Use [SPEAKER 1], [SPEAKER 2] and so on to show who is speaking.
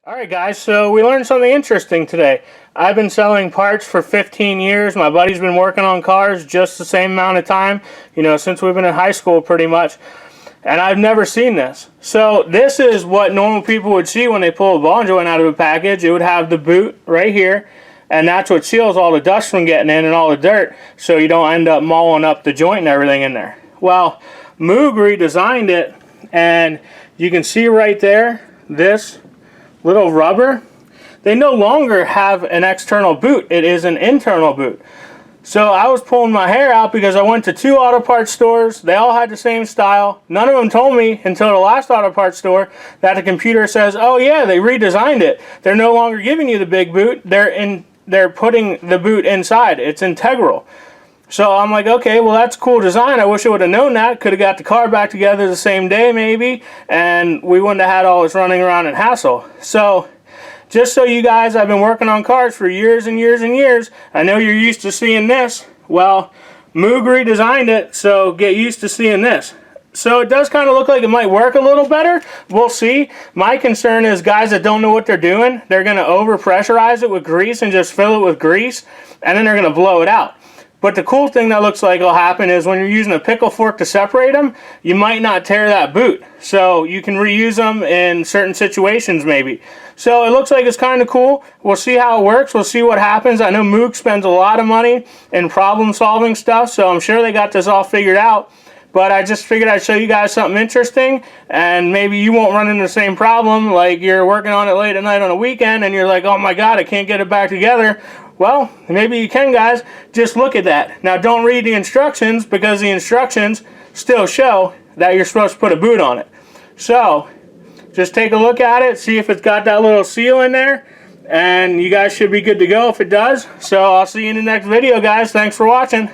[SPEAKER 1] Alright guys, so we learned something interesting today. I've been selling parts for 15 years. My buddy's been working on cars just the same amount of time, since we've been in high school pretty much. And I've never seen this. So this is what normal people would see when they pull a ball joint out of a package. It would have the boot right here, and that's what seals all the dust from getting in and all the dirt, so you don't end up mauling up the joint and everything in there. Well, Moog redesigned it, and you can see right there, this little rubber, they no longer have an external boot. It is an internal boot. So I was pulling my hair out because I went to 2 auto parts stores. They all had the same style. None of them told me until the last auto parts store that the computer says, oh yeah, they redesigned it. They're no longer giving you the big boot. They're putting the boot inside. It's integral. So I'm like, okay, well that's a cool design. I wish I would have known that. Could have got the car back together the same day maybe, and we wouldn't have had all this running around and hassle. So just so you guys, I've been working on cars for years and years and years. I know you're used to seeing this. Well, Moog redesigned it, so get used to seeing this. So it does kind of look like it might work a little better. We'll see. My concern is guys that don't know what they're doing, they're going to over pressurize it with grease and just fill it with grease, and then they're going to blow it out. But the cool thing that looks like will happen is when you're using a pickle fork to separate them, you might not tear that boot. So you can reuse them in certain situations maybe. So it looks like it's kind of cool. We'll see how it works. We'll see what happens. I know Moog spends a lot of money in problem solving stuff, so I'm sure they got this all figured out. But I just figured I'd show you guys something interesting, and maybe you won't run into the same problem like you're working on it late at night on a weekend and you're like, oh my god, I can't get it back together. Well, maybe you can, guys. Just look at that. Now don't read the instructions, because the instructions still show that you're supposed to put a boot on it. So just take a look at it, see if it's got that little seal in there, and you guys should be good to go if it does. So I'll see you in the next video, guys. Thanks for watching.